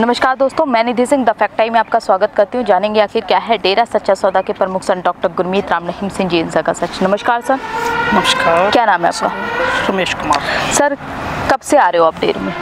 नमस्कार दोस्तों, मैं निधि सिंह द फैक्ट टाइम में आपका स्वागत करती हूँ। जानेंगे आखिर क्या है डेरा सच्चा सौदा के प्रमुख संत डॉक्टर गुरमीत राम रहीम सिंह जी इंसा का सच। नमस्कार सर। नमस्कार। क्या नाम है आपका? रमेश कुमार। सर कब से आ रहे हो आप डेरे में?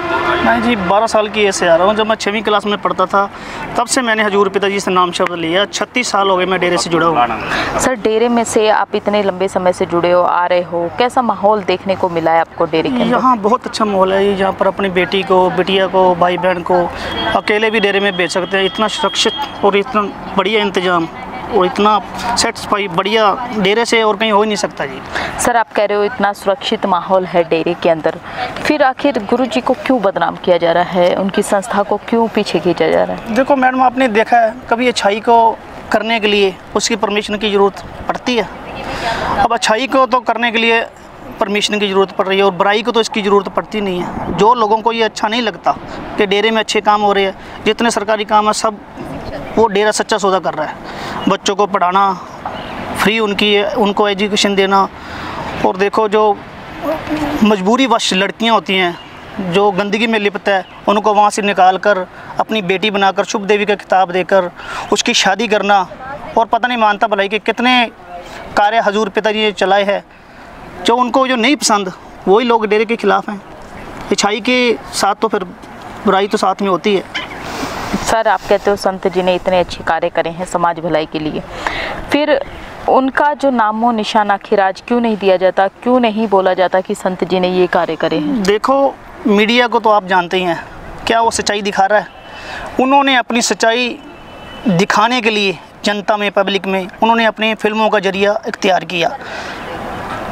मैं जी 12 साल की ऐसे आ रहा हूँ। जब मैं 6वीं क्लास में पढ़ता था तब से मैंने हजूर पिताजी से नाम शब्द लिया। 36 साल हो गए मैं डेरे से जुड़ा हूँ। सर डेरे में से आप इतने लंबे समय से जुड़े हो, आ रहे हो, कैसा माहौल देखने को मिला है आपको डेरे के अंदर? यहाँ बहुत अच्छा माहौल है। यहाँ पर अपनी बेटी को, बिटिया को, भाई बहन को अकेले भी डेरे में बेच सकते हैं। इतना सुरक्षित और इतना बढ़िया इंतजाम और इतना सेटिस्फाई बढ़िया डेरे से और कहीं हो ही नहीं सकता जी। सर आप कह रहे हो इतना सुरक्षित माहौल है डेरे के अंदर, फिर आखिर गुरुजी को क्यों बदनाम किया जा रहा है, उनकी संस्था को क्यों पीछे खींचा जा रहा है? देखो मैडम, आपने देखा है कभी अच्छाई को करने के लिए उसकी परमिशन की ज़रूरत पड़ती है। अब अच्छाई को तो करने के लिए परमिशन की ज़रूरत पड़ रही है और बुराई को तो इसकी ज़रूरत पड़ती नहीं है। जो लोगों को ये अच्छा नहीं लगता कि डेरे में अच्छे काम हो रहे हैं, जितने सरकारी काम है सब वो डेरा सच्चा सौदा कर रहा है। बच्चों को पढ़ाना, फ्री उनको एजुकेशन देना। और देखो जो मजबूरी वश लड़कियां होती हैं जो गंदगी में लिप्त है, उनको वहाँ से निकाल कर अपनी बेटी बनाकर शुभ देवी का खिताब देकर उसकी शादी करना। और पता नहीं मानता भलाई कि कितने कार्य हजूर पिताजी ने चलाए हैं जो उनको जो नहीं पसंद वही लोग डेरे के खिलाफ़ हैं। अच्छाई के साथ तो फिर बुराई तो साथ में होती है। सर आप कहते हो संत जी ने इतने अच्छे कार्य करे हैं समाज भलाई के लिए, फिर उनका जो नामो निशान आखिर आज क्यों नहीं दिया जाता, क्यों नहीं बोला जाता कि संत जी ने ये कार्य करे हैं? देखो मीडिया को तो आप जानते ही हैं, क्या वो सच्चाई दिखा रहा है? उन्होंने अपनी सच्चाई दिखाने के लिए जनता में, पब्लिक में उन्होंने अपनी फिल्मों का जरिया इख्तियार किया।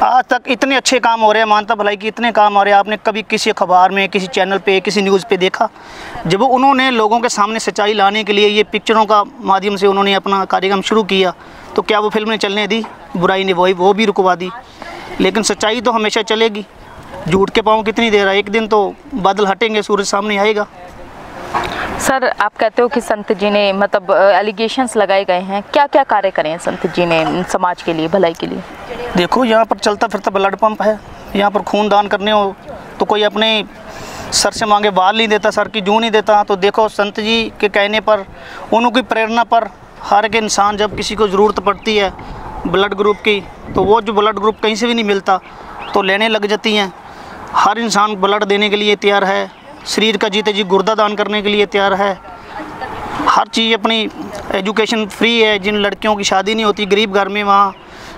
आज तक इतने अच्छे काम हो रहे हैं, मानता भलाई की इतने काम हो रहे हैं, आपने कभी किसी अखबार में, किसी चैनल पे, किसी न्यूज़ पे देखा? जब उन्होंने लोगों के सामने सच्चाई लाने के लिए ये पिक्चरों का माध्यम से उन्होंने अपना कार्यक्रम शुरू किया, तो क्या वो फिल्में चलने दी? बुराई ने वो भी रुकवा दी। लेकिन सच्चाई तो हमेशा चलेगी। झूठ के पाँव कितनी देर है, एक दिन तो बादल हटेंगे, सूरज सामने आएगा। सर आप कहते हो कि संत जी ने मतलब एलिगेशंस लगाए गए हैं, क्या क्या कार्य करे हैं संत जी ने समाज के लिए, भलाई के लिए? देखो यहाँ पर चलता फिरता ब्लड पंप है। यहाँ पर खून दान करने हो तो कोई अपने सर से मांगे बाल नहीं देता, सर की जूं नहीं देता। तो देखो संत जी के कहने पर, उनकी प्रेरणा पर हर एक इंसान जब किसी को ज़रूरत पड़ती है ब्लड ग्रुप की, तो वो जो ब्लड ग्रुप कहीं से भी नहीं मिलता तो लेने लग जाती हैं। हर इंसान ब्लड देने के लिए तैयार है, शरीर का जीते जी गुर्दा दान करने के लिए तैयार है। हर चीज़ अपनी एजुकेशन फ्री है। जिन लड़कियों की शादी नहीं होती गरीब घर में, वहाँ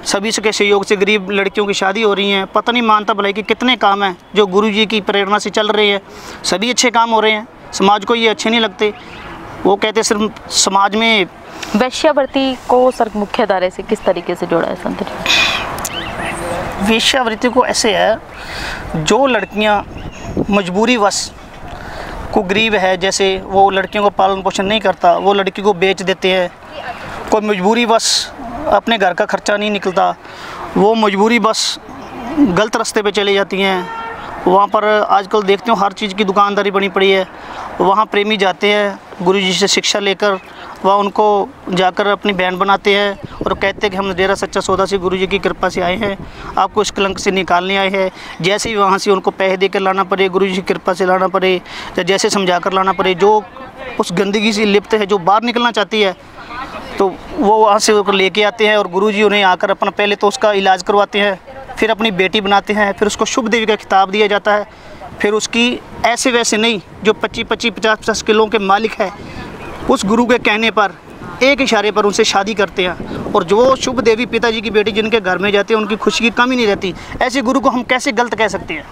सभी के सहयोग से गरीब लड़कियों की शादी हो रही हैं। पता नहीं मानता भलाई कि कितने काम हैं जो गुरुजी की प्रेरणा से चल रहे हैं। सभी अच्छे काम हो रहे हैं, समाज को ये अच्छे नहीं लगते। वो कहते सिर्फ समाज में वेश्यावृत्ति को सर मुख्य धारे से किस तरीके से जोड़ा है संत जी? वेश्यावृत्ति को ऐसे है, जो लड़कियाँ मजबूरीवश को गरीब है, जैसे वो लड़कियों को पालन पोषण नहीं करता, वो लड़की को बेच देते हैं। कोई मजबूरीवश अपने घर का खर्चा नहीं निकलता, वो मजबूरीवश गलत रास्ते पे चले जाती हैं। वहाँ पर आजकल देखते हो हर चीज़ की दुकानदारी बनी पड़ी है। वहाँ प्रेमी जाते हैं गुरुजी से शिक्षा लेकर, वह उनको जाकर अपनी बहन बनाते हैं और कहते हैं कि हम डेरा सच्चा सौदा से गुरुजी की कृपा से आए हैं, आपको इस कलंक से निकालने आए हैं। जैसे ही वहाँ से उनको पैसे देकर लाना पड़े, गुरुजी की कृपा से लाना पड़े, या जैसे समझा कर लाना पड़े, जो उस गंदगी से लिप्त है, जो बाहर निकलना चाहती है, तो वो वहाँ से लेके आते हैं और गुरुजी उन्हें आकर अपना पहले तो उसका इलाज करवाते हैं, फिर अपनी बेटी बनाते हैं, फिर उसको शुभ देवी का खिताब दिया जाता है। फिर उसकी ऐसे वैसे नहीं, जो 25-25, 50-50 किलो के मालिक है, उस गुरु के कहने पर एक इशारे पर उनसे शादी करते हैं। और जो शुभ देवी पिताजी की बेटी जिनके घर में जाते हैं, उनकी खुशी की कमी नहीं रहती। ऐसे गुरु को हम कैसे गलत कह सकते हैं?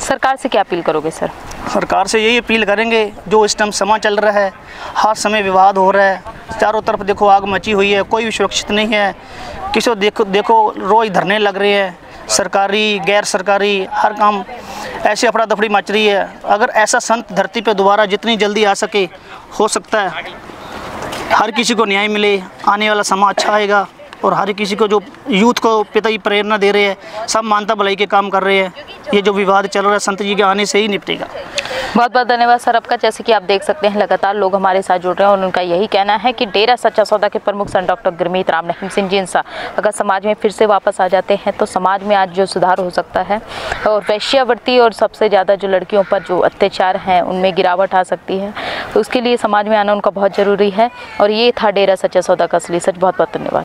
सरकार से क्या अपील करोगे सर? सरकार से यही अपील करेंगे, जो इस टाइम समा चल रहा है, हर समय विवाद हो रहा है, चारों तरफ देखो आग मची हुई है, कोई भी सुरक्षित नहीं है। किसी देखो रोज़ धरने लग रहे हैं, सरकारी गैर सरकारी हर काम ऐसी अफरा दफड़ी मच रही है। अगर ऐसा संत धरती पे दोबारा जितनी जल्दी आ सके, हो सकता है हर किसी को न्याय मिले, आने वाला समा अच्छा आएगा। और हर किसी को, जो यूथ को पिताजी प्रेरणा दे रहे हैं, सब मानता भलाई के काम कर रहे हैं। ये जो विवाद चल रहा है संत जी के आने से ही निपटेगा। बहुत बहुत धन्यवाद सर आपका। जैसे कि आप देख सकते हैं लगातार लोग हमारे साथ जुड़ रहे हैं और उनका यही कहना है कि डेरा सच्चा सौदा के प्रमुख संत डॉक्टर गुरमीत राम रहीम सिंह जी इंसा अगर समाज में फिर से वापस आ जाते हैं तो समाज में आज जो सुधार हो सकता है और वैश्यावृत्ति और सबसे ज़्यादा जो लड़कियों पर जो अत्याचार हैं उनमें गिरावट आ सकती है। तो उसके लिए समाज में आना उनका बहुत ज़रूरी है। और ये था डेरा सच्चा सौदा का असली सच। बहुत बहुत धन्यवाद।